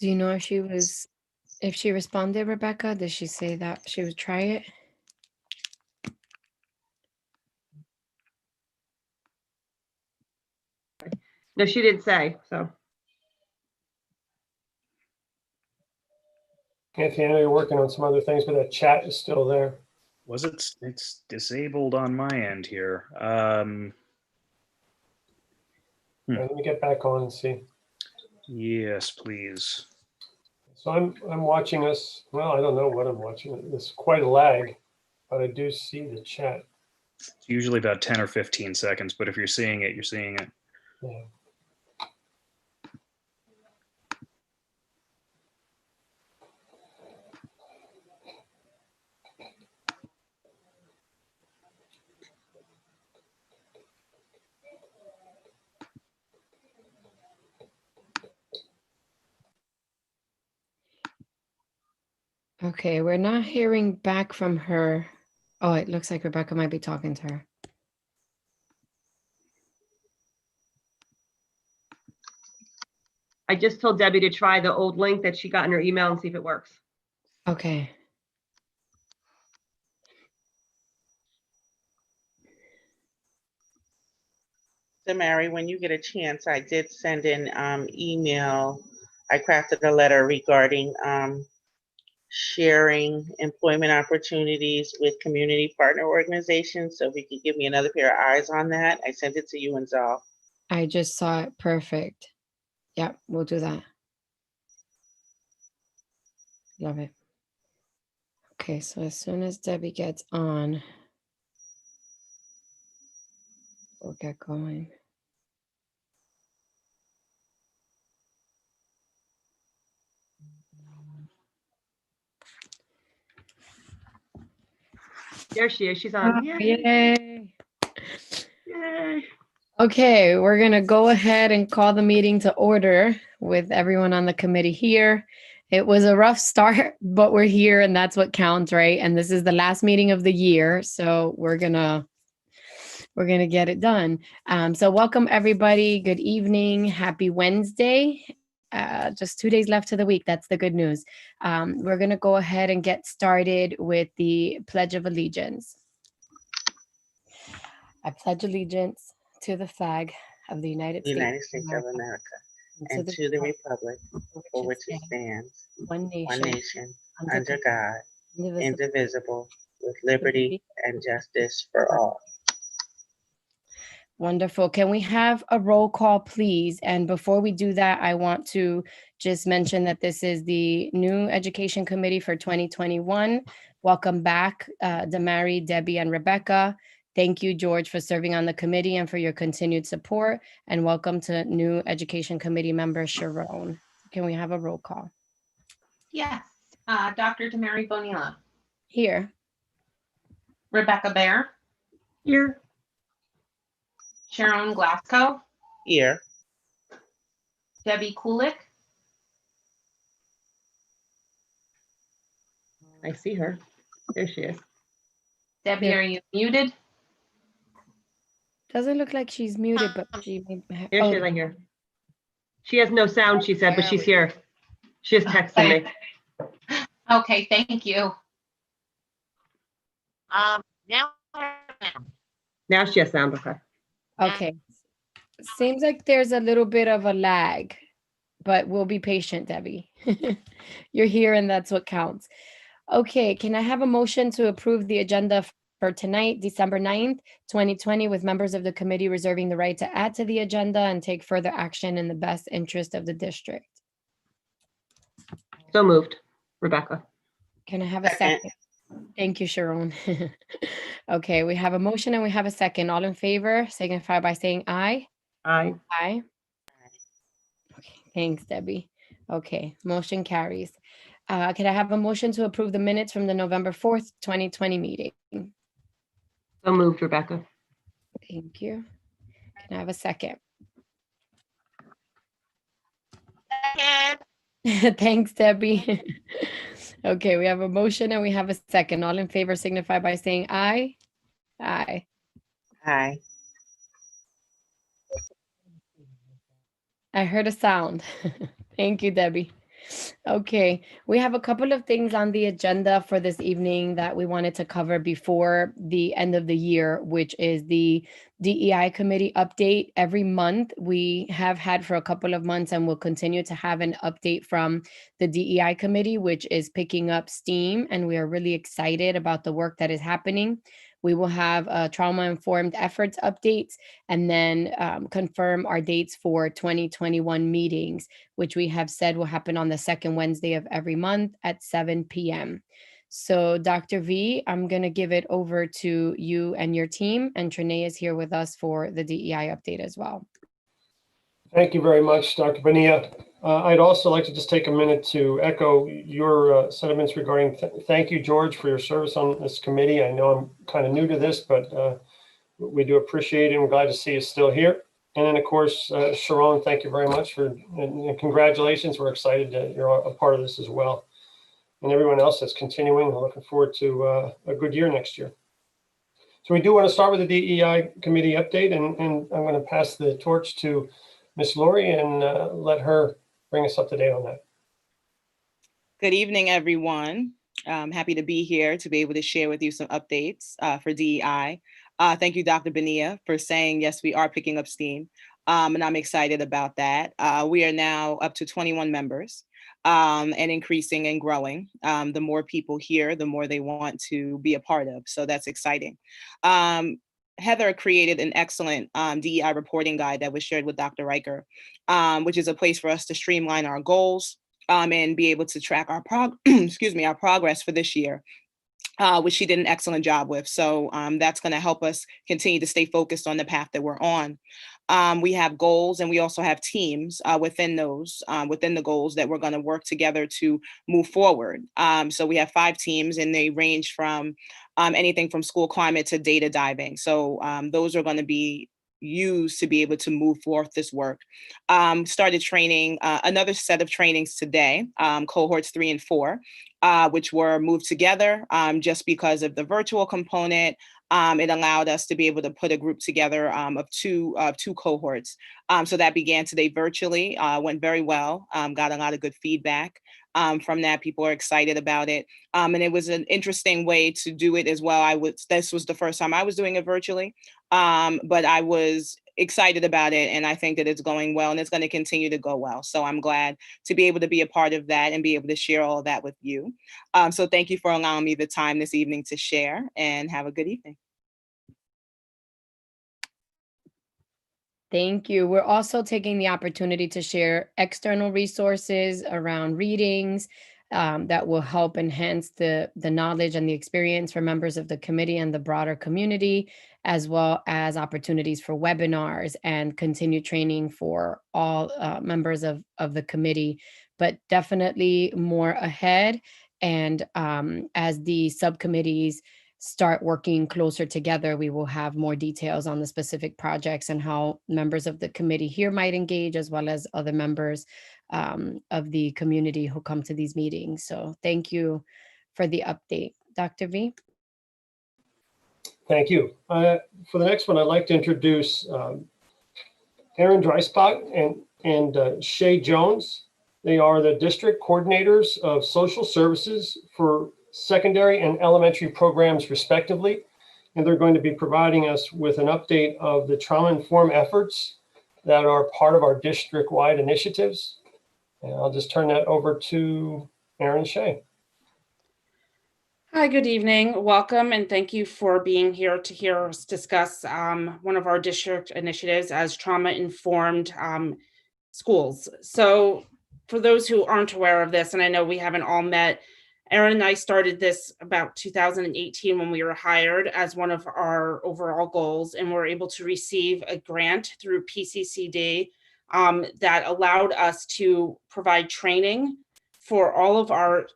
Do you know if she responded, Rebecca? Did she say that she would try it? No, she did say so. Anthony, I know you're working on some other things, but that chat is still there. Was it? It's disabled on my end here. All right, let me get back on and see. Yes, please. So I'm watching us. Well, I don't know what I'm watching. There's quite a lag, but I do see the chat. It's usually about 10 or 15 seconds, but if you're seeing it, you're seeing it. Yeah. Okay, we're not hearing back from her. Oh, it looks like Rebecca might be talking to her. I just told Debbie to try the old link that she got in her email and see if it works. Okay. So Mary, when you get a chance, I did send an email. I crafted a letter regarding sharing employment opportunities with community partner organizations. So if you could give me another pair of eyes on that, I sent it to you and Zal. I just saw it. Perfect. Yeah, we'll do that. Love it. Okay, so as soon as Debbie gets on, we'll get going. There she is. She's on. Yay. Yay. Okay, we're going to go ahead and call the meeting to order with everyone on the committee here. It was a rough start, but we're here and that's what counts, right? And this is the last meeting of the year, so we're going to get it done. So welcome everybody. Good evening. Happy Wednesday. Just 2 days left to the week. That's the good news. We're going to go ahead and get started with the Pledge of Allegiance. I pledge allegiance to the flag of the United States of America, and to the republic for which it stands, one nation, under God, indivisible, with liberty and justice for all. Wonderful. Can we have a roll call, please? And before we do that, I want to just mention that this is the new Education Committee for 2021. Welcome back, Damari, Debbie, and Rebecca. Thank you, George, for serving on the committee and for your continued support. And welcome to new Education Committee member, Sharon. Can we have a roll call? Yes. Dr. Damari Bonilla. Here. Rebecca Bear. Here. Sharon Glasgow. Here. Debbie Kulik. I see her. There she is. Debbie, Yeah. are you muted? Doesn't look like she's muted, but she may have. Here she is, I hear. She has no sound, she said, but she's here. She is texting me. Okay, thank you. Now she has sound, okay. Okay. Seems like there's a little bit of a lag, but we'll be patient, Debbie. You're here and that's what counts. Okay, can I have a motion to approve the agenda for tonight, December 9th, 2020, with members of the committee reserving the right to add to the agenda and take further action in the best interest of the district? So moved, Rebecca. Can I have a second? Thank you, Sharon. Okay, we have a motion and we have a second. All in favor, signify by saying aye. Aye. Aye. Okay, thanks, Debbie. Okay, motion carries. Can I have a motion to approve the minutes from the November 4th, 2020 meeting? So moved, Rebecca. Thank you. Can I have a second? Thanks, Debbie. Okay, we have a motion and we have a second. All in favor signify by saying aye. Aye. Aye. I heard a sound. Thank you, Debbie. Okay, we have a couple of things on the agenda for this evening that we wanted to cover before the end of the year, which is the DEI committee update. Every month we have had for a couple of months and will continue to have an update from the DEI committee, which is picking up steam, and we are really excited about the work that is happening. We will have trauma-informed efforts updates and then confirm our dates for 2021 meetings, which we have said will happen on the second Wednesday of every month at 7 p.m. So Dr. V, I'm going to give it over to you and your team, and Trinae is here with us for the DEI update as well. Thank you very much, Dr. Bonilla. I'd also like to just take a minute to echo your sentiments regarding thank you, George, for your service on this committee. I know I'm kind of new to this, but we do appreciate it. I'm glad to see you still here. And then, of course, Sharon, thank you very much and congratulations. We're excited that you're a part of this as well. And everyone else that's continuing, we're looking forward to a good year next year. So we do want to start with the DEI committee update, and I'm going to pass the torch to Ms. Lori and let her bring us up to date on that. Good evening, everyone. I'm happy to be here to be able to share with you some updates for DEI. Thank you, Dr. Bonilla, for saying, yes, we are picking up steam, and I'm excited about that. We are now up to 21 members and increasing and growing. The more people here, the more they want to be a part of, so that's exciting. Heather created an excellent DEI reporting guide that was shared with Dr. Riker, which is a place for us to streamline our goals and be able to track our our progress for this year, which she did an excellent job with. So that's going to help us continue to stay focused on the path that we're on. We have goals, and we also have teams within those, within the goals that we're going to work together to move forward. So we have 5 teams, and they range from anything from school climate to data diving. So those are going to be used to be able to move forth this work. Started training, another set of trainings today, cohorts 3 and 4, which were moved together just because of the virtual component. It allowed us to be able to put a group together of two cohorts. So that began today virtually, went very well, got a lot of good feedback from that. People are excited about it. And it was an interesting way to do it as well. This was the first time I was doing it virtually, but I was excited about it, and I think that it's going well, and it's going to continue to go well. So I'm glad to be able to be a part of that and be able to share all of that with you. So thank you for allowing me the time this evening to share, and have a good evening. Thank you. We're also taking the opportunity to share external resources around readings that will help enhance the knowledge and the experience for members of the committee and the broader community, as well as opportunities for webinars and continued training for all members of the committee, but definitely more ahead. And as the subcommittees start working closer together, we will have more details on the specific projects and how members of the committee here might engage, as well as other members of the community who come to these meetings. So thank you for the update. Dr. V? Thank you. For the next one, I'd like to introduce Aaron Dreispot and Shay Jones. They are the district coordinators of social services for secondary and elementary programs respectively. And they're going to be providing us with an update of the trauma-informed efforts that are part of our district-wide initiatives. And I'll just turn that over to Aaron and Shay. Hi, good evening. Welcome, and thank you for being here to hear us discuss one of our district initiatives as trauma-informed schools. So for those who aren't aware of this, and I know we haven't all met, Aaron and I started this about 2018 when we were hired as one of our overall goals, and were able to receive a grant through PCCD that allowed us to provide training for all of our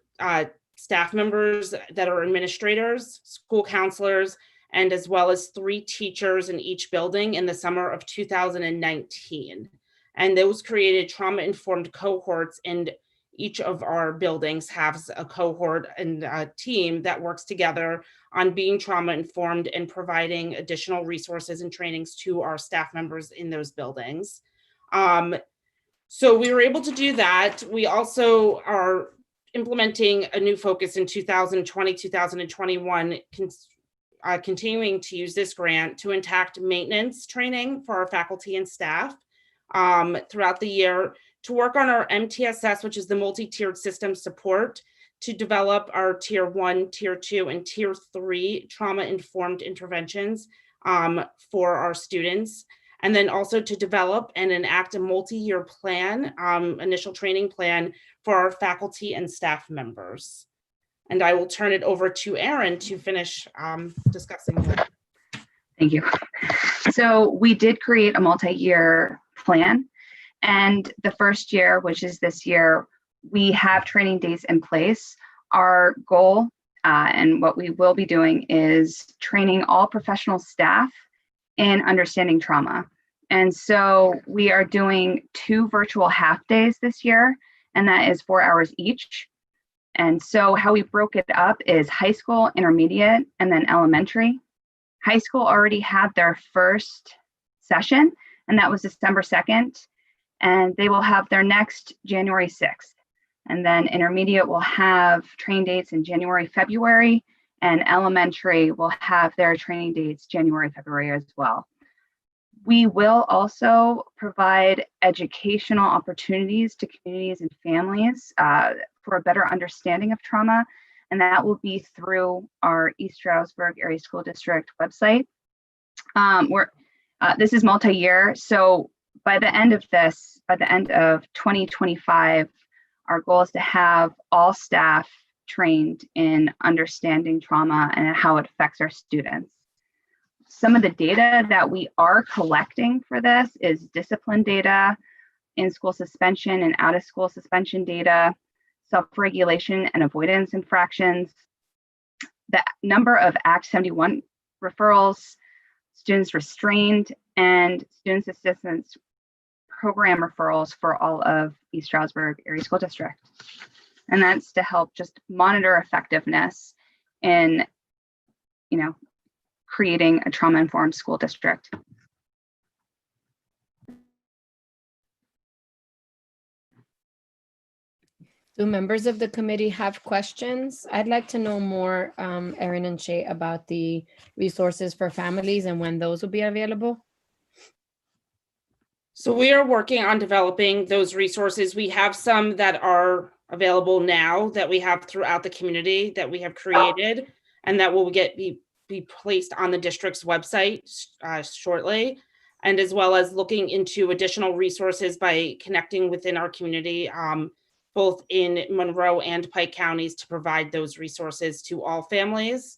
staff members that are administrators, school counselors, and as well as 3 teachers in each building in the summer of 2019. And those created trauma-informed cohorts, and each of our buildings has a cohort and a team that works together on being trauma-informed and providing additional resources and trainings to our staff members in those buildings. So we were able to do that. We also are implementing a new focus in 2020, 2021, continuing to use this grant to enact maintenance training for our faculty and staff throughout the year, to work on our MTSS, which is the multi-tiered system support, to develop our tier 1, tier 2, and tier 3 trauma-informed interventions for our students. And then also to develop and enact a multi-year plan, initial training plan for our faculty and staff members. And I will turn it over to Erin to finish discussing that. Thank you. So we did create a multi-year plan. And the first year, which is this year, we have training days in place. Our goal and what we will be doing is training all professional staff in understanding trauma. And so we are doing 2 virtual half days this year, and that is 4 hours each. And so how we broke it up is high school, intermediate, and then elementary. High school already had their first session, and that was December 2nd. And they will have their next January 6th. And then intermediate will have training dates in January, February, and elementary will have their training dates January, February as well. We will also provide educational opportunities to communities and families for a better understanding of trauma, and that will be through our East Stroudsburg Area School District website. This is multi-year, so by the end of 2025, our goal is to have all staff trained in understanding trauma and how it affects our students. Some of the data that we are collecting for this is discipline data, in-school suspension and out-of-school suspension data, self-regulation and avoidance infractions, the number of Act 71 referrals, students restrained, and students assistance program referrals for all of East Stroudsburg Area School District. And that's to help just monitor effectiveness in, creating a trauma-informed school district. Do members of the committee have questions? I'd like to know more, Erin and Shay, about the resources for families and when those will be available. So we are working on developing those resources. We have some that are available now that we have throughout the community that we have created, and that will be placed on the district's website shortly, and as well as looking into additional resources by connecting within our community, both in Monroe and Pike counties, to provide those resources to all families.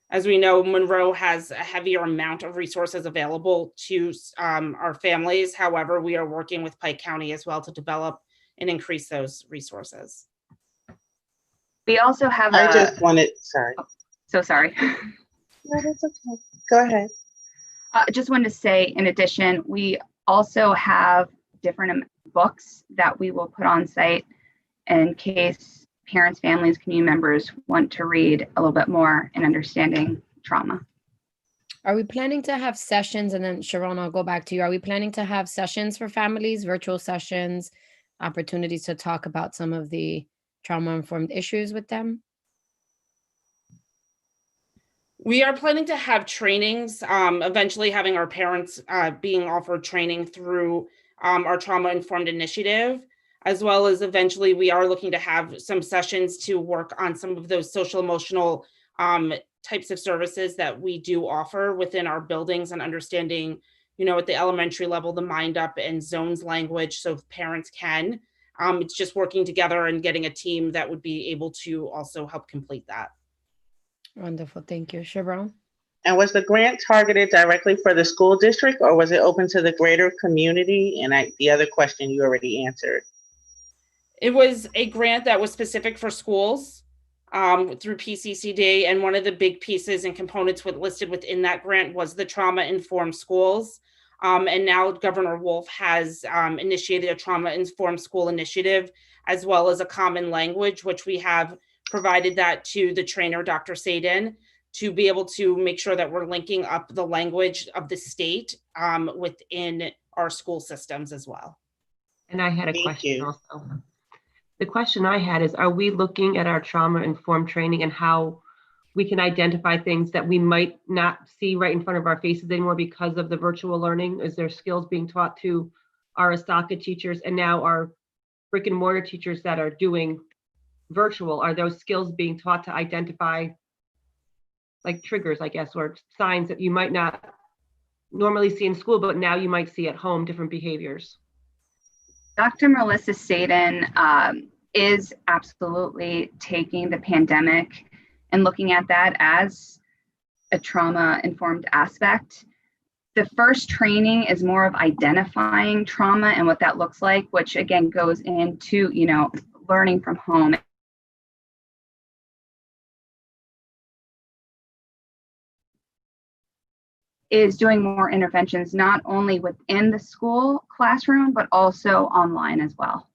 As we know, Monroe has a heavier amount of resources available to our families. However, we are working with Pike County as well to develop and increase those resources. We also have sorry. So sorry. No, that's okay. Go ahead. Just wanted to say, in addition, we also have different books that we will put on site in case parents, families, community members want to read a little bit more in understanding trauma. Are we planning to have sessions? And then Sharon, I'll go back to you. Are we planning to have sessions for families, virtual sessions, opportunities to talk about some of the trauma-informed issues with them? We are planning to have trainings, eventually having our parents being offered training through our trauma-informed initiative, as well as eventually we are looking to have some sessions to work on some of those social emotional types of services that we do offer within our buildings, and understanding, at the elementary level, the Mind Up and Zones language, so parents can. It's just working together and getting a team that would be able to also help complete that. Wonderful, thank you. Sharon? And was the grant targeted directly for the school district, or was it open to the greater community? And the other question you already answered. It was a grant that was specific for schools through PCCD, and one of the big pieces and components listed within that grant was the trauma-informed schools. And now Governor Wolf has initiated a trauma-informed school initiative, as well as a common language, which we have provided that to the trainer, Dr. Sadin, to be able to make sure that we're linking up the language of the state within our school systems as well. And I had a Thank question you. also. The question I had is, are we looking at our trauma-informed training and how we can identify things that we might not see right in front of our faces anymore because of the virtual learning? Is there skills being taught to our Asaka teachers and now our brick and mortar teachers that are doing virtual? Are those skills being taught to identify like triggers, I guess, or signs that you might not normally see in school, but now you might see at home, different behaviors? Dr. Melissa Sadin is absolutely taking the pandemic and looking at that as a trauma-informed aspect. The first training is more of identifying trauma and what that looks like, which again goes into, learning from home. Is doing more interventions, not only within the school classroom, but also online as well.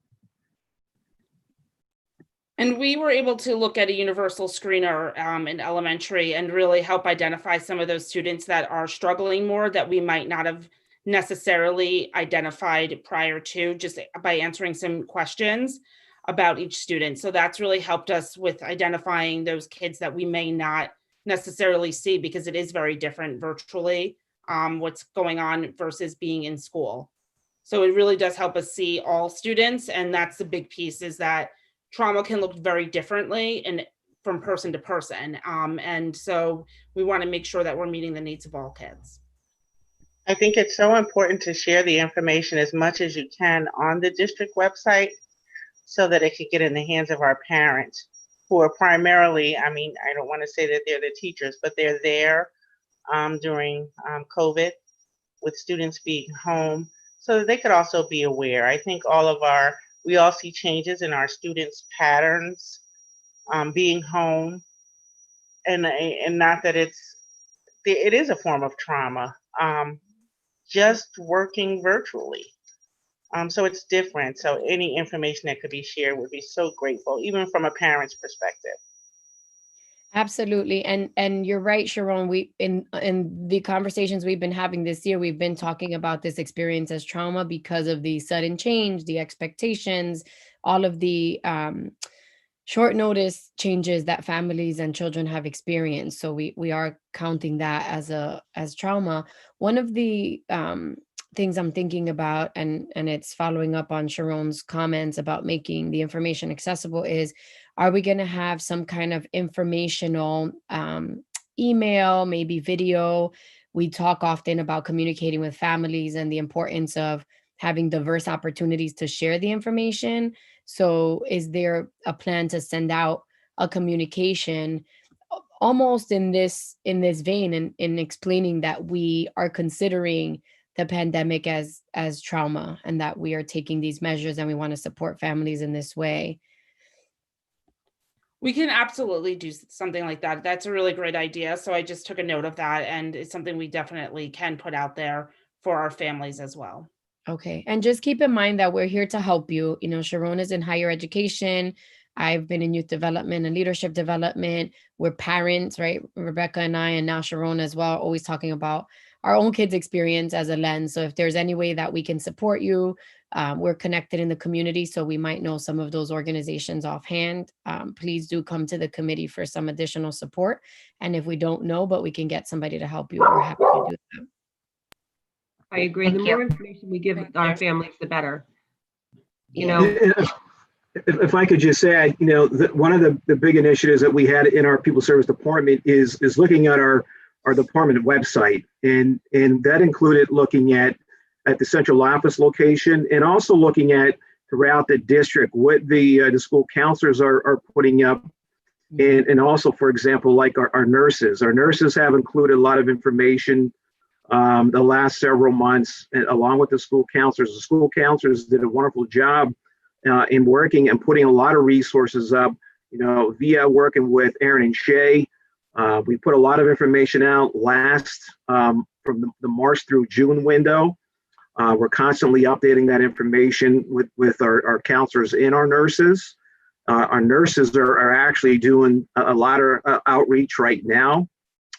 And we were able to look at a universal screener in elementary and really help identify some of those students that are struggling more that we might not have necessarily identified prior to, just by answering some questions about each student. So that's really helped us with identifying those kids that we may not necessarily see, because it is very different virtually, what's going on versus being in school. So it really does help us see all students. And that's the big piece, is that trauma can look very differently and from person to person. And so we want to make sure that we're meeting the needs of all kids. I think it's so important to share the information as much as you can on the district website so that it could get in the hands of our parents, who are primarily, I don't want to say that they're the teachers, but they're there during COVID with students being home, so that they could also be aware. I think we all see changes in our students' patterns being home, and not that it is a form of trauma, just working virtually. So it's different. So any information that could be shared would be so grateful, even from a parent's perspective. Absolutely. And you're right, Sharon. We in the conversations we've been having this year, we've been talking about this experience as trauma because of the sudden change, the expectations, all of the short notice changes that families and children have experienced. So we are counting that as trauma. One of the things I'm thinking about, and it's following up on Sharon's comments about making the information accessible, is, are we going to have some kind of informational email, maybe video? We talk often about communicating with families and the importance of having diverse opportunities to share the information. So is there a plan to send out a communication almost in this vein, in explaining that we are considering the pandemic as trauma, and that we are taking these measures and we want to support families in this way? We can absolutely do something like that. That's a really great idea. So I just took a note of that, and it's something we definitely can put out there for our families as well. Okay. And just keep in mind that we're here to help you. Sharon is in higher education. I've been in youth development and leadership development. We're parents, right? Rebecca and I, and now Sharon as well, always talking about our own kids' experience as a lens. So if there's any way that we can support you, we're connected in the community, so we might know some of those organizations offhand. Please do come to the committee for some additional support. And if we don't know, but we can get somebody to help you, we're happy to do that. I agree. The more information we give our families, the better. If I could just say, one of the big initiatives that we had in our People Service Department is looking at our department website, and that included looking at the central office location, and also looking at throughout the district what the school counselors are putting up, and also, for example, like our nurses. Our nurses have included a lot of information the last several months, along with the school counselors. The school counselors did a wonderful job in working and putting a lot of resources up, via working with Aaron and Shay. We put a lot of information out from the March through June window. We're constantly updating that information with our counselors and our nurses. Our nurses are actually doing a lot of outreach right now,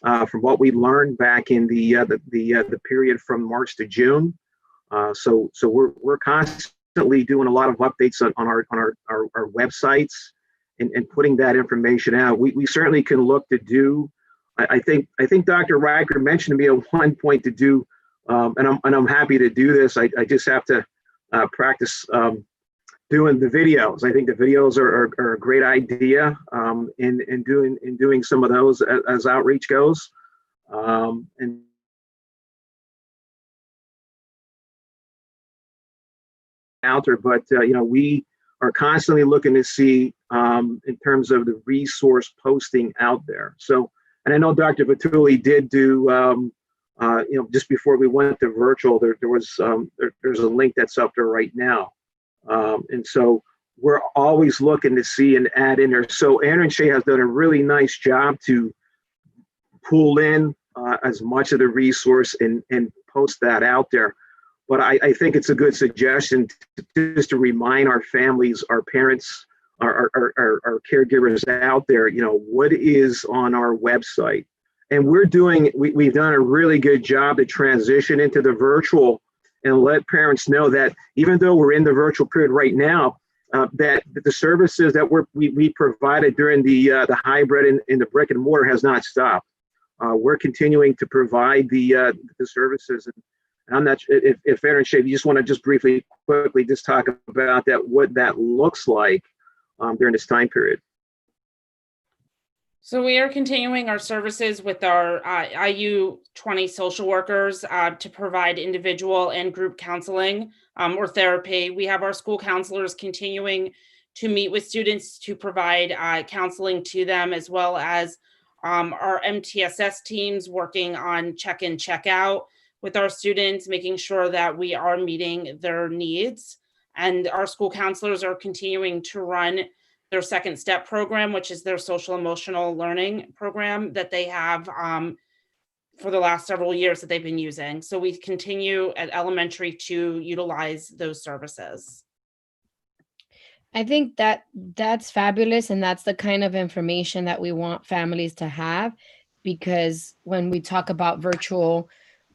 from what we learned back in the period from March to June. So we're constantly constantly doing a lot of updates on our websites and putting that information out. We certainly can look to do. I think Dr. Riker mentioned to me at one point to do, and I'm happy to do this. I just have to practice doing the videos. I think the videos are a great idea in doing some of those as outreach goes. And out there, but we are constantly looking to see in terms of the resource posting out there. So, and I know Dr. Vituli did do, just before we went to virtual, there's a link that's up there right now. And so we're always looking to see and add in there. So Aaron Shea has done a really nice job to pull in as much of the resource and post that out there. But I think it's a good suggestion just to remind our families, our parents, our caregivers out there, what is on our website. And we've done a really good job to transition into the virtual and let parents know that even though we're in the virtual period right now, that the services that we provided during the hybrid and the brick and mortar has not stopped. We're continuing to provide the services. And I'm not sure if Aaron Shea, you just want to just quickly just talk about that, what that looks like during this time period. So we are continuing our services with our IU 20 social workers to provide individual and group counseling or therapy. We have our school counselors continuing to meet with students to provide counseling to them, as well as our MTSS teams working on check-in, check-out with our students, making sure that we are meeting their needs. And our school counselors are continuing to run their second step program, which is their social emotional learning program that they have for the last several years that they've been using. So we continue at elementary to utilize those services. I think that's fabulous. And that's the kind of information that we want families to have, because when we talk about virtual,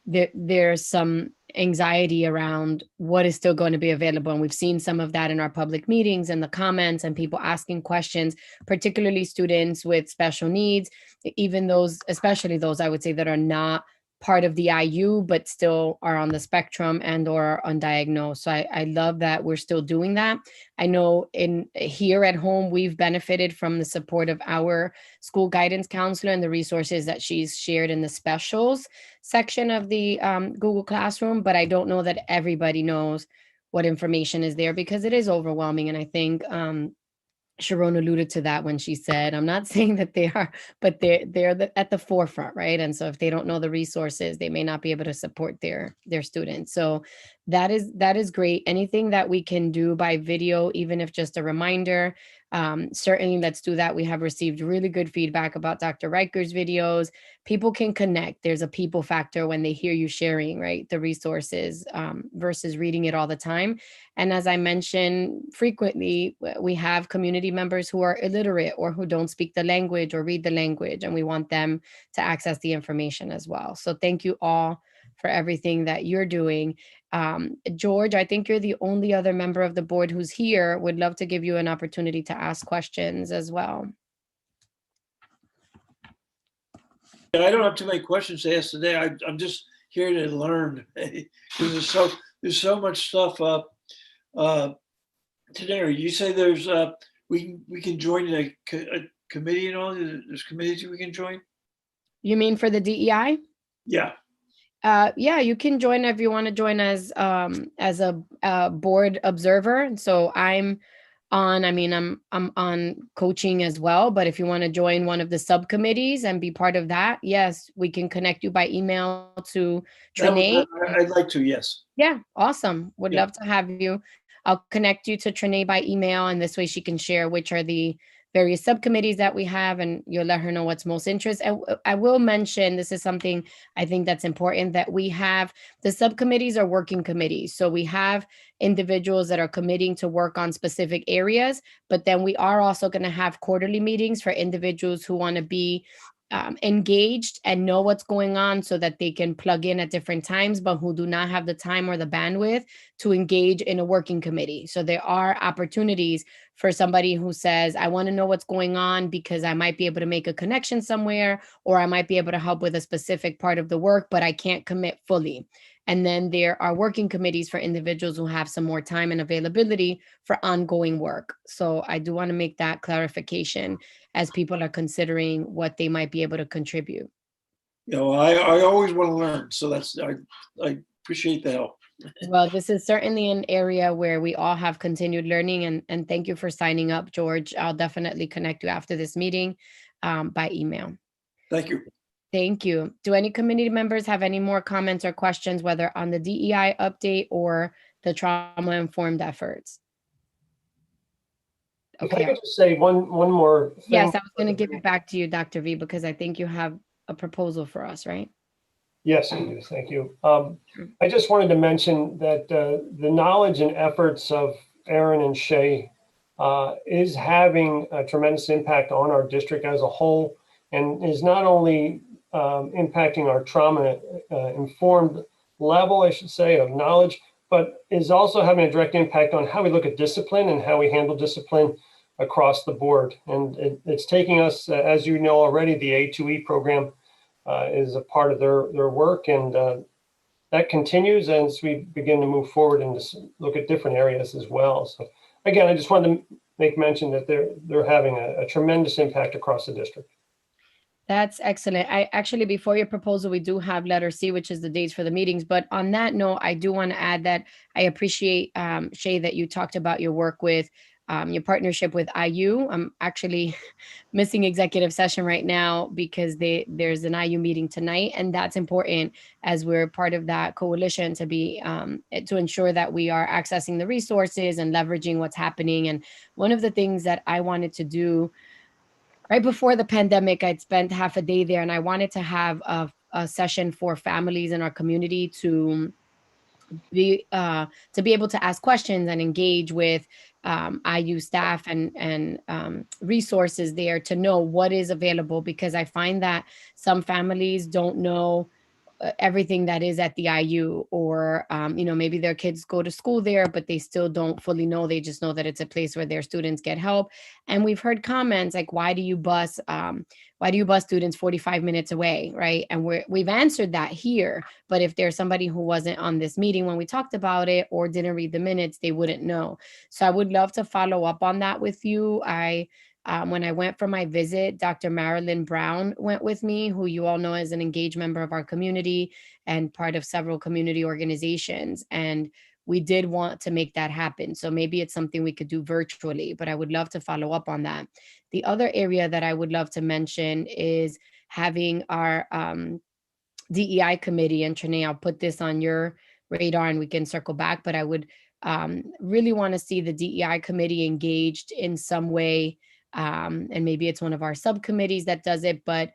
there's some anxiety around what is still going to be available. And we've seen some of that in our public meetings and the comments and people asking questions, particularly students with special needs, even those, especially those I would say that are not part of the IU, but still are on the spectrum and or are undiagnosed. So I love that we're still doing that. I know here at home, we've benefited from the support of our school guidance counselor and the resources that she's shared in the specials section of the Google Classroom, but I don't know that everybody knows what information is there because it is overwhelming. And I think Sharon alluded to that when she said, I'm not saying that they are, but they're at the forefront, right? And so if they don't know the resources, they may not be able to support their students. So that is great. Anything that we can do by video, even if just a reminder, certainly let's do that. We have received really good feedback about Dr. Riker's videos. People can connect. There's a people factor when they hear you sharing, right, the resources versus reading it all the time. And as I mentioned frequently, we have community members who are illiterate or who don't speak the language or read the language, and we want them to access the information as well. So thank you all for everything that you're doing. George, I think you're the only other member of the board who's here. Would love to give you an opportunity to ask questions as well. I don't have too many questions to ask today. I'm just here to learn. There's so much stuff today. You say there's we can join a committee and all. There's committees we can join. You mean for the DEI? Yeah. Yeah, you can join if you want to join as a board observer. So I'm on coaching as well, but if you want to join one of the subcommittees and be part of that, yes, we can connect you by email to Trinae. I'd like to, yes. Yeah, awesome. Would love to have you. I'll connect you to Trinae by email, and this way she can share which are the various subcommittees that we have, and you'll let her know what's most interest. And I will mention, this is something I think that's important, that we have, the subcommittees are working committees. So we have individuals that are committing to work on specific areas, but then we are also going to have quarterly meetings for individuals who want to be engaged and know what's going on so that they can plug in at different times, but who do not have the time or the bandwidth to engage in a working committee. So there are opportunities for somebody who says, I want to know what's going on because I might be able to make a connection somewhere, or I might be able to help with a specific part of the work, but I can't commit fully. And then there are working committees for individuals who have some more time and availability for ongoing work. So I do want to make that clarification as people are considering what they might be able to contribute. You know, I always want to learn. So I appreciate the help. Well, this is certainly an area where we all have continued learning, and thank you for signing up, George. I'll definitely connect you after this meeting by email. Thank you. Thank you. Do any community members have any more comments or questions, whether on the DEI update or the trauma-informed efforts? If I could just say one more thing. Yes, I was going to give it back to you, Dr. V, because I think you have a proposal for us, right? Yes, I do. Thank you. I just wanted to mention that the knowledge and efforts of Erin and Shay is having a tremendous impact on our district as a whole, and is not only impacting our trauma-informed level, I should say, of knowledge, but is also having a direct impact on how we look at discipline and how we handle discipline across the board. And it's taking us, as you know already, the A2E program is a part of their work, and that continues as we begin to move forward and just look at different areas as well. So again, I just wanted to make mention that they're having a tremendous impact across the district. That's excellent. I actually, before your proposal, we do have letter C, which is the dates for the meetings. But on that note, I do want to add that I appreciate, Shay, that you talked about your work with your partnership with IU. I'm actually missing executive session right now because there's an IU meeting tonight, and that's important as we're part of that coalition to be to ensure that we are accessing the resources and leveraging what's happening. And one of the things that I wanted to do right before the pandemic, I'd spent half a day there, and I wanted to have a session for families in our community to be able to ask questions and engage with IU staff and resources there to know what is available, because I find that some families don't know everything that is at the IU, or maybe their kids go to school there, but they still don't fully know. They just know that it's a place where their students get help. And we've heard comments like, why do you bus students 45 minutes away, right? And we've answered that here, but if there's somebody who wasn't on this meeting when we talked about it or didn't read the minutes, they wouldn't know. So I would love to follow up on that with you. When I went for my visit, Dr. Marilyn Brown went with me, who you all know as an engaged member of our community and part of several community organizations. And we did want to make that happen. So maybe it's something we could do virtually, but I would love to follow up on that. The other area that I would love to mention is having our DEI committee. And Trinae, I'll put this on your radar and we can circle back, but I would really want to see the DEI committee engaged in some way. And maybe it's one of our subcommittees that does it, but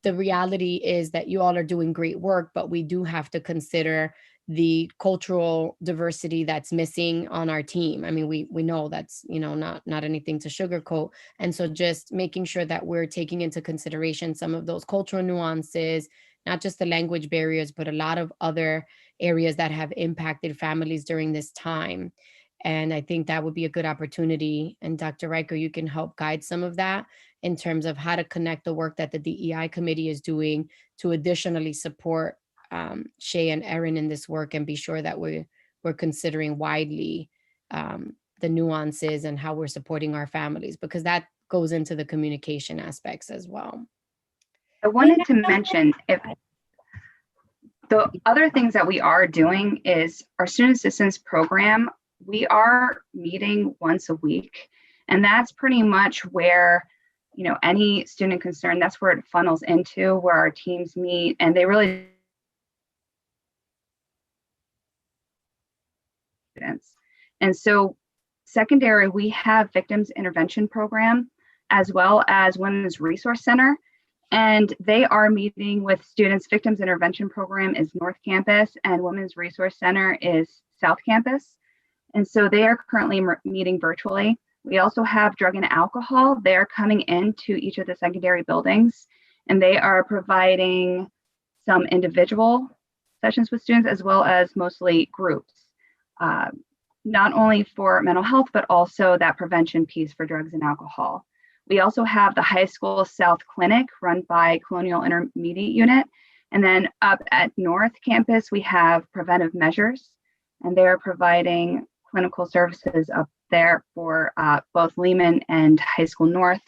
the reality is that you all are doing great work, but we do have to consider the cultural diversity that's missing on our team. I mean, we know that's, not anything to sugarcoat. And so just making sure that we're taking into consideration some of those cultural nuances, not just the language barriers, but a lot of other areas that have impacted families during this time. And I think that would be a good opportunity. And Dr. Riker, you can help guide some of that in terms of how to connect the work that the DEI committee is doing to additionally support Shay and Erin in this work, and be sure that we're considering widely the nuances and how we're supporting our families, because that goes into the communication aspects as well. I wanted to mention, if the other things that we are doing is our student assistance program. We are meeting once a week, and that's pretty much where, any student concern, that's where it funnels into, where our teams meet, and they really students. And so secondary, we have victims intervention program as well as Women's Resource Center, and they are meeting with students. Victims intervention program is North Campus and Women's Resource Center is South Campus. And so they are currently meeting virtually. We also have drug and alcohol. They're coming into each of the secondary buildings And they are providing some individual sessions with students as well as mostly groups, not only for mental health, but also that prevention piece for drugs and alcohol. We also have the High School South Clinic run by Colonial Intermediate Unit. And then up at North Campus, we have Preventive Measures, and they're providing clinical services up there for both Lehman and High School North.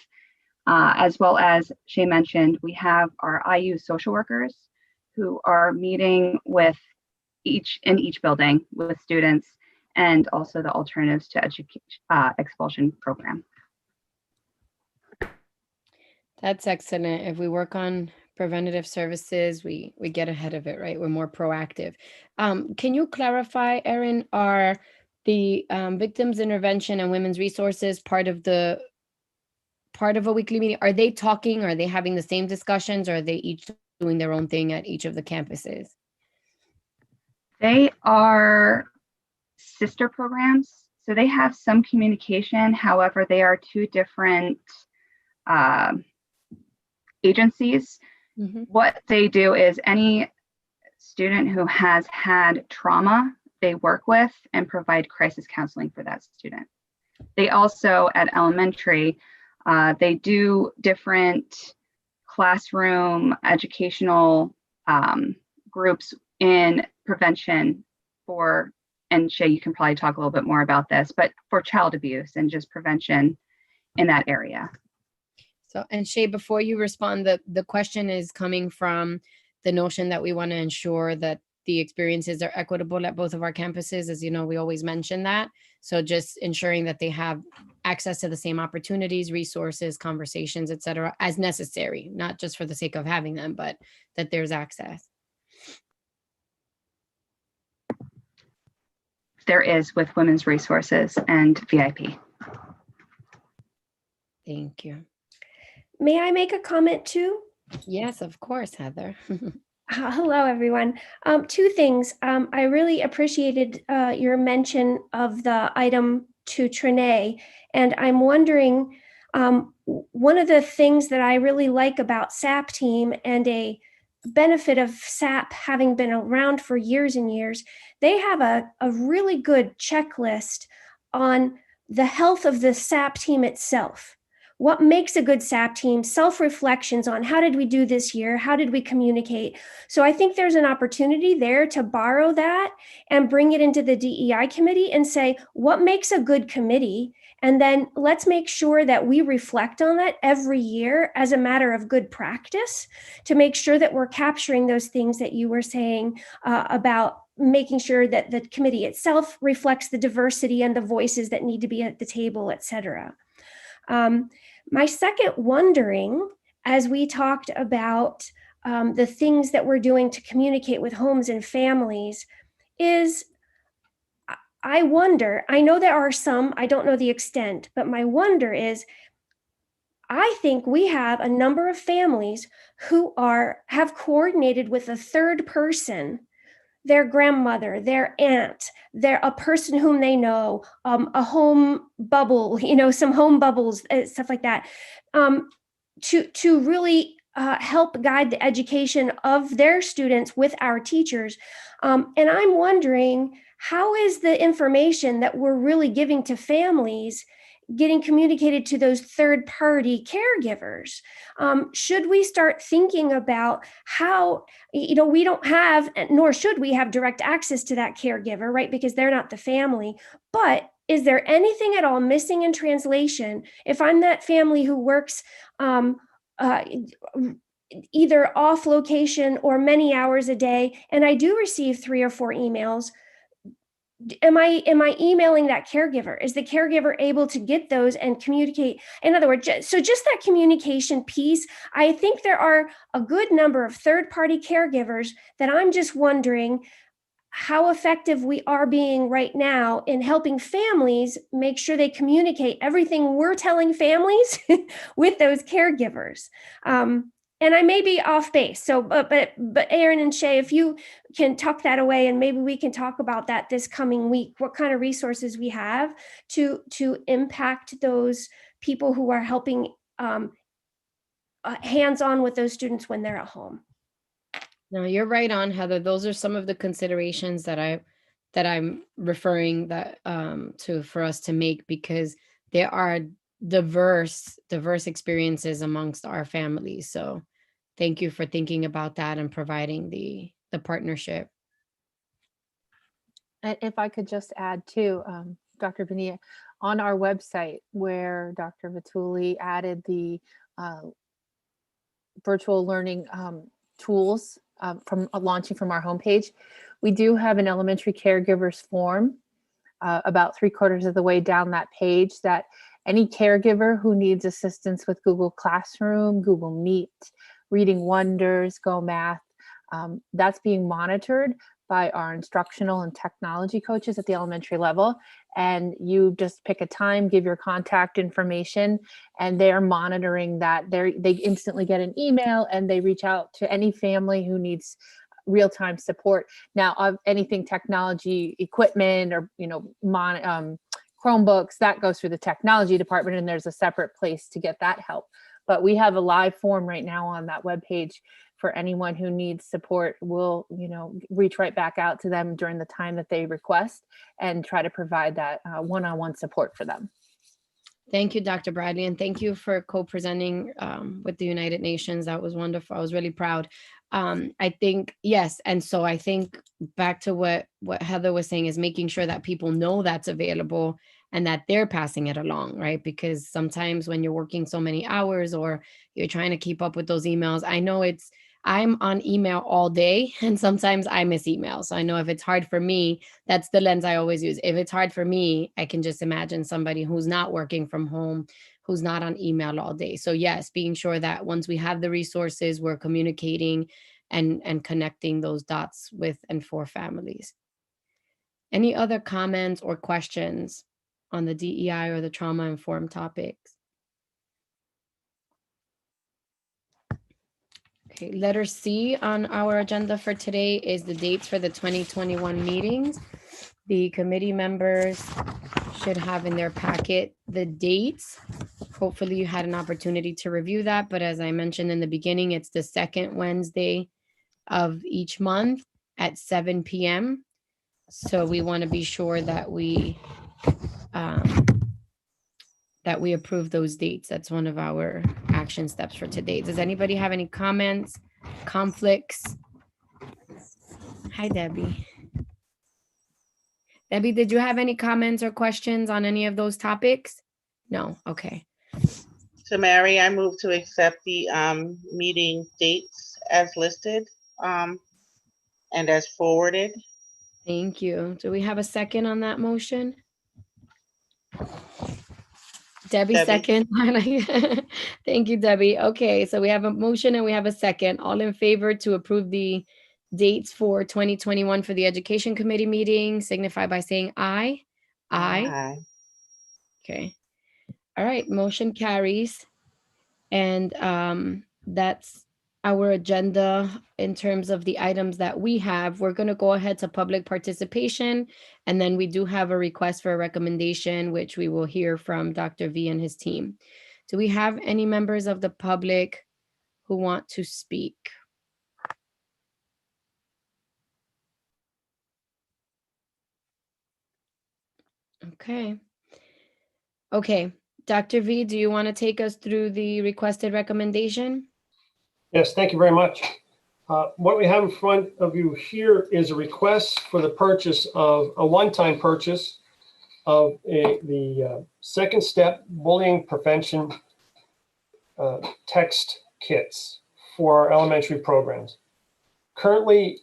As well as Shay mentioned, we have our IU social workers who are meeting with each building with students, and also the Alternatives to Expulsion program. That's excellent. If we work on preventative services, we get ahead of it, right? We're more proactive. Can you clarify, Erin, are the victims intervention and women's resources part of a weekly meeting? Are they talking? Are they having the same discussions? Or are they each doing their own thing at each of the campuses? They are sister programs, so they have some communication. However, they are two different agencies. Mm-hmm. What they do is any student who has had trauma, they work with and provide crisis counseling for that student. They also, at elementary, they do different classroom educational groups in prevention for, and Shay, you can probably talk a little bit more about this, but for child abuse and just prevention in that area. So, and Shay, before you respond, the question is coming from the notion that we want to ensure that the experiences are equitable at both of our campuses. As you know, we always mention that. So just ensuring that they have access to the same opportunities, resources, conversations, et cetera, as necessary, not just for the sake of having them, but that there's access. There is with women's resources and VIP. Thank you. May I make a comment too? Yes, of course, Heather. Hello, everyone. Two things. I really appreciated your mention of the item to Trinae, and I'm wondering, one of the things that I really like about SAP team and a benefit of SAP having been around for years and years, they have a really good checklist on the health of the SAP team itself. What makes a good SAP team, self-reflections on how did we do this year? How did we communicate? So I think there's an opportunity there to borrow that and bring it into the DEI committee and say, what makes a good committee? And then let's make sure that we reflect on that every year as a matter of good practice to make sure that we're capturing those things that you were saying about making sure that the committee itself reflects the diversity and the voices that need to be at the table, et cetera. My second wondering, as we talked about the things that we're doing to communicate with homes and families, is I wonder, I know there are some, I don't know the extent, but my wonder is, I think we have a number of families who have coordinated with a third person, their grandmother, their aunt, a person whom they know, a home bubble, some home bubbles, stuff like that, to really help guide the education of their students with our teachers. And I'm wondering, how is the information that we're really giving to families getting communicated to those third-party caregivers? Should we start thinking about how, we don't have, nor should we have direct access to that caregiver, right? Because they're not the family. But is there anything at all missing in translation? If I'm that family who works either off location or many hours a day, and I do receive 3 or 4 emails, am I emailing that caregiver? Is the caregiver able to get those and communicate? In other words, so just that communication piece, I think there are a good number of third-party caregivers that I'm just wondering how effective we are being right now in helping families make sure they communicate everything we're telling families with those caregivers. And I may be off base. So, but Erin and Shay, if you can tuck that away, and maybe we can talk about that this coming week, what kind of resources we have to impact those people who are helping hands-on with those students when they're at home. No, you're right on, Heather. Those are some of the considerations that I'm referring that to for us to make, because there are diverse experiences amongst our families. So thank you for thinking about that and providing the partnership. And if I could just add too, Dr. Bonilla, on our website where Dr. Vituli added the virtual learning tools from launching from our homepage, we do have an elementary caregivers form about 3/4 of the way down that page, that any caregiver who needs assistance with Google Classroom, Google Meet, Reading Wonders, Go Math, that's being monitored by our instructional and technology coaches at the elementary level. And you just pick a time, give your contact information, and they're monitoring that. They instantly get an email and they reach out to any family who needs real-time support. Now, of anything technology equipment or, Chromebooks, that goes through the technology department, and there's a separate place to get that help. But we have a live form right now on that webpage for anyone who needs support. We'll, reach right back out to them during the time that they request and try to provide that one-on-one support for them. Thank you, Dr. Bradley, and thank you for co-presenting with the United Nations. That was wonderful. I was really proud. I think, yes, and so I think back to what Heather was saying is making sure that people know that's available and that they're passing it along, right? Because sometimes when you're working so many hours or you're trying to keep up with those emails, I know I'm on email all day and sometimes I miss emails. So I know if it's hard for me, that's the lens I always use. If it's hard for me, I can just imagine somebody who's not working from home, who's not on email all day. So yes, being sure that once we have the resources, we're communicating and connecting those dots with and for families. Any other comments or questions on the DEI or the trauma-informed topics? Okay, letter C on our agenda for today is the dates for the 2021 meetings. The committee members should have in their packet the dates. Hopefully you had an opportunity to review that, but as I mentioned in the beginning, it's the second Wednesday of each month at 7 p.m. So we want to be sure that we approve those dates. That's one of our action steps for today. Does anybody have any comments, conflicts? Hi, Debbie. Debbie, did you have any comments or questions on any of those topics? No, okay. So Mary, I move to accept the meeting dates as listed and as forwarded. Thank you. Do we have a second on that motion? Debbie, second. Thank you, Debbie. Okay, so we have a motion and we have a second. All in favor to approve the dates for 2021 for the Education Committee meeting, signify by saying aye. Aye. Aye. Okay. All right, motion carries. And that's our agenda in terms of the items that we have. We're going to go ahead to public participation, and then we do have a request for a recommendation, which we will hear from Dr. V and his team. Do we have any members of the public who want to speak? Okay, Dr. V, do you want to take us through the requested recommendation? Yes, thank you very much. What we have in front of you here is a request for the purchase of a one-time purchase of the second step bullying prevention text kits for our elementary programs. Currently,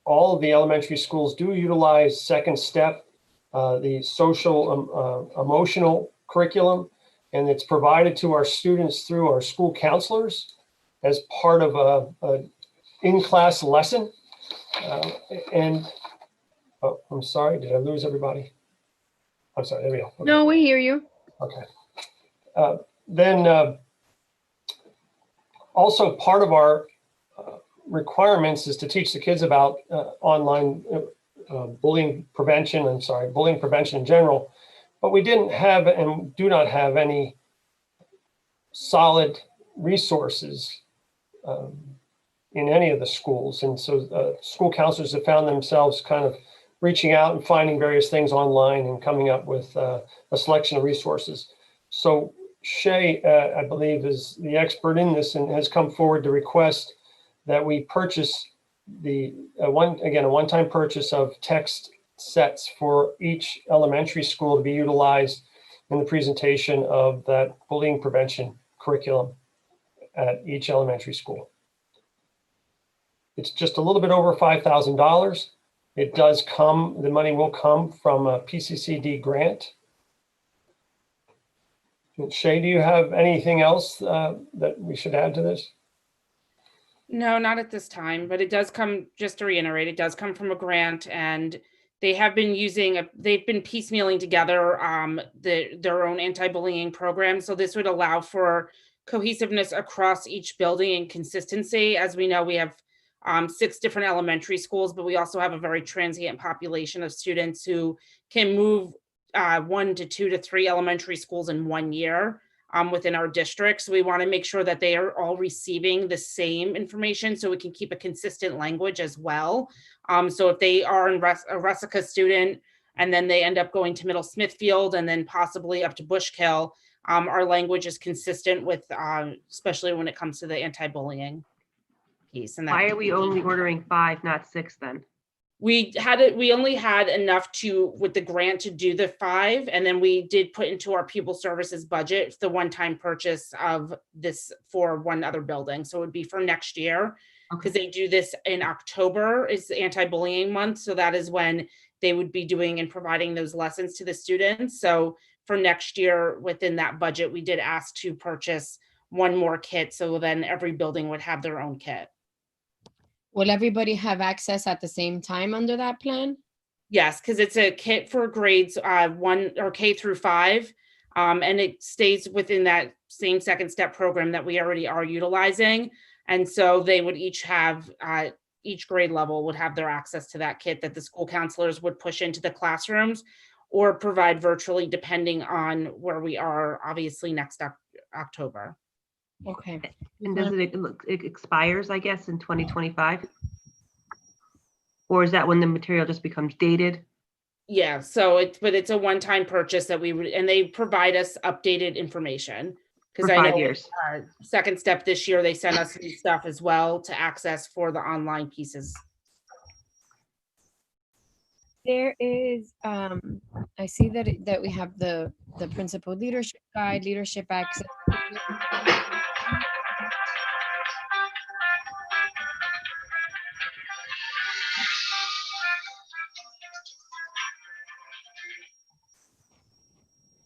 all of the elementary schools do utilize second step, the social emotional curriculum, and it's provided to our students through our school counselors as part of a in-class lesson. Oh, I'm sorry, did I lose everybody? I'm sorry, there we go. Okay. No, we hear you. Okay. Then also part of our requirements is to teach the kids about online bullying prevention in general, but we didn't have and do not have any solid resources in any of the schools. And so school counselors have found themselves kind of reaching out and finding various things online and coming up with a selection of resources. So Shay, I believe, is the expert in this and has come forward to request that we purchase a one-time purchase of text sets for each elementary school to be utilized in the presentation of that bullying prevention curriculum at each elementary school. It's just a little bit over $5,000. It does come, the money will come from a PCCD grant. Shay, do you have anything else that we should add to this? No, not at this time, but it does come, just to reiterate, it does come from a grant, and they have been they've been piecemealing together their own anti-bullying program. So this would allow for cohesiveness across each building and consistency. As we know, we have 6 different elementary schools, but we also have a very transient population of students who can move 1 to 2 to 3 elementary schools in 1 year within our district. So we want to make sure that they are all receiving the same information so we can keep a consistent language as well. So if they are a Resica student and then they end up going to Middle Smithfield and then possibly up to Bushkill, our language is consistent with, especially when it comes to the anti-bullying piece. And why are we only ordering 5, not 6 then? We only had enough with the grant to do the 5, and then we did put into our pupil services budget the one-time purchase of this for one other building. So it would be for next year, because they do this in October is the anti-bullying month. So that is when they would be doing and providing those lessons to the students. So for next year, within that budget, we did ask to purchase one more kit. So then every building would have their own kit. Will everybody have access at the same time under that plan? Yes, because it's a kit for grades 1 or K through 5, and it stays within that same second step program that we already are utilizing. And so they would each have, each grade level would have their access to that kit that the school counselors would push into the classrooms or provide virtually, depending on where we are, obviously next October. Okay. And does it expires, I guess, in 2025? Or is that when the material just becomes dated? Yeah, so it's a one-time purchase that we would, and they provide us updated information. Because For I 5 know years. Second step this year, they sent us new stuff as well to access for the online pieces. There is, I see that we have the principal leadership guide, leadership access.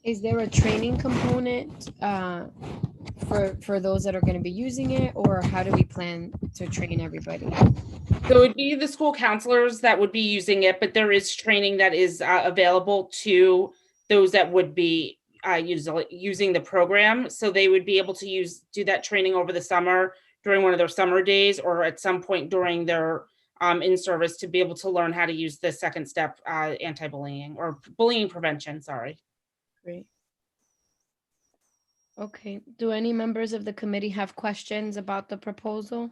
Is there a training component for those that are going to be using it, or how do we plan to train everybody? So it would be the school counselors that would be using it, but there is training that is available to those that would be using the program. So they would be able to do that training over the summer during one of their summer days, or at some point during their in-service, to be able to learn how to use the second step anti-bullying or bullying prevention, sorry. Great. Okay, do any members of the committee have questions about the proposal?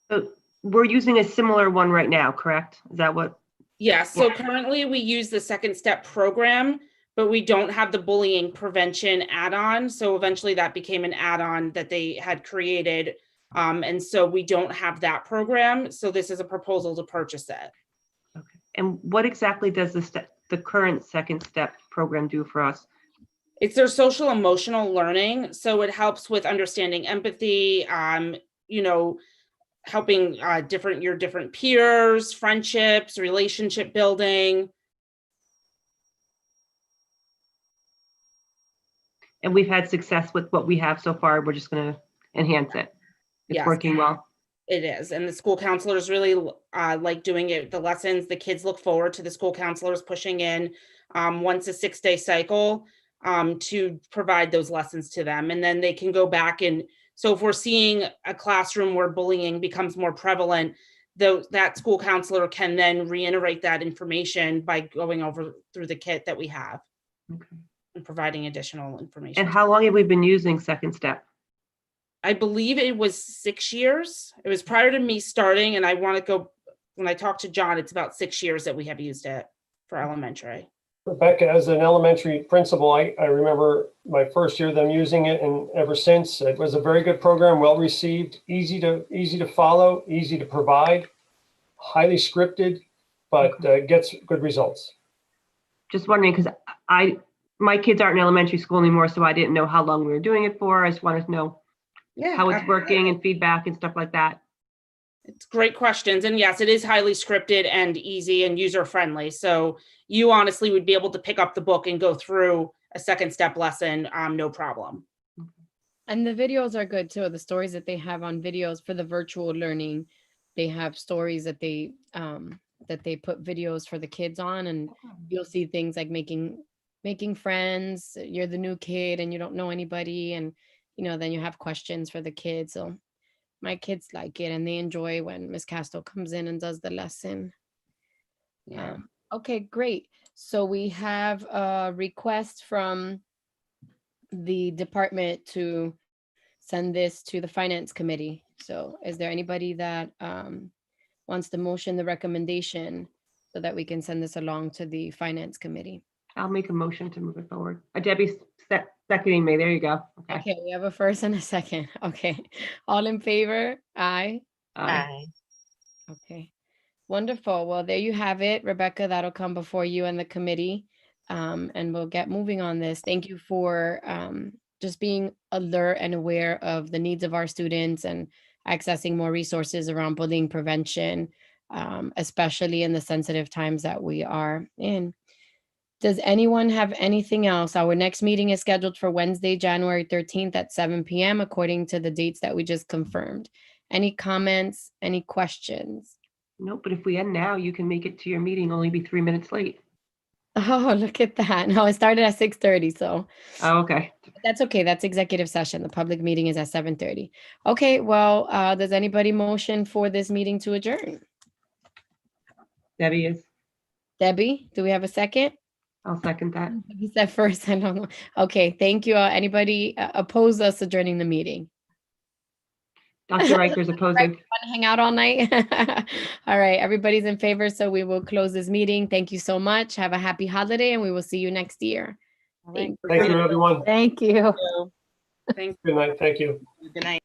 So we're using a similar one right now, correct? Is that what? Yeah, so currently we use the second step program, but we don't have the bullying prevention add-on. So eventually that became an add-on that they had created. And so we don't have that program. So this is a proposal to purchase it. Okay. And what exactly does the current second step program do for us? It's their social emotional learning. So it helps with understanding empathy, helping your different peers, friendships, relationship building. And we've had success with what we have so far. We're just going to enhance it. It's working well. It is. And the school counselors really like doing it. The lessons, the kids look forward to the school counselors pushing in once a 6-day cycle to provide those lessons to them. And then they can go back and, so if we're seeing a classroom where bullying becomes more prevalent, that school counselor can then reiterate that information by going over through the kit that we have. Okay. and providing additional information. And how long have we been using Second Step? I believe it was 6 years. It was prior to me starting, and I want to go, when I talked to John, it's about 6 years that we have used it for elementary. Rebecca, as an elementary principal, I remember my first year them using it, and ever since it was a very good program, well received, easy to follow, easy to provide, highly scripted, but gets good results. Just wondering, because my kids aren't in elementary school anymore, so I didn't know how long we were doing it for. I just wanted to know how it's working and feedback and stuff like that. It's great questions. And yes, it is highly scripted and easy and user-friendly. So you honestly would be able to pick up the book and go through a Second Step lesson, no problem. And the videos are good too. The stories that they have on videos for the virtual learning, they have stories that they put videos for the kids on, and you'll see things like making friends. You're the new kid and you don't know anybody, and then you have questions for the kids. So my kids like it, and they enjoy when Miss Castro comes in and does the lesson. Yeah. Okay, great. So we have a request from the department to send this to the Finance Committee. So is there anybody that wants to motion the recommendation so that we can send this along to the Finance Committee? I'll make a motion to move it forward. Debbie's seconding me. There you go. Okay, we have a first and a second. Okay, all in favor? Aye. Aye. Okay, wonderful. Well, there you have it, Rebecca. That'll come before you and the committee, and we'll get moving on this. Thank you for just being alert and aware of the needs of our students and accessing more resources around bullying prevention, especially in the sensitive times that we are in. Does anyone have anything else? Our next meeting is scheduled for Wednesday, January 13th at 7 p.m. according to the dates that we just confirmed. Any comments, any questions? Nope, but if we end now, you can make it to your meeting, only be 3 minutes late. Oh, look at that. No, it started at 6:30, so. Oh, okay. That's okay. That's executive session. The public meeting is at 7:30. Okay, well, does anybody motion for this meeting to adjourn? Debbie is. Debbie, do we have a second? I'll second that. You said first, I don't know. Okay, thank you. Anybody oppose us adjourning the meeting? Dr. Reicher's opposing. Want to hang out all night? All right, everybody's in favor, so we will close this meeting. Thank you so much. Have a happy holiday, and we will see you next year. Thank you, everyone. Thank you. Thank Good night. Thank you. Good night.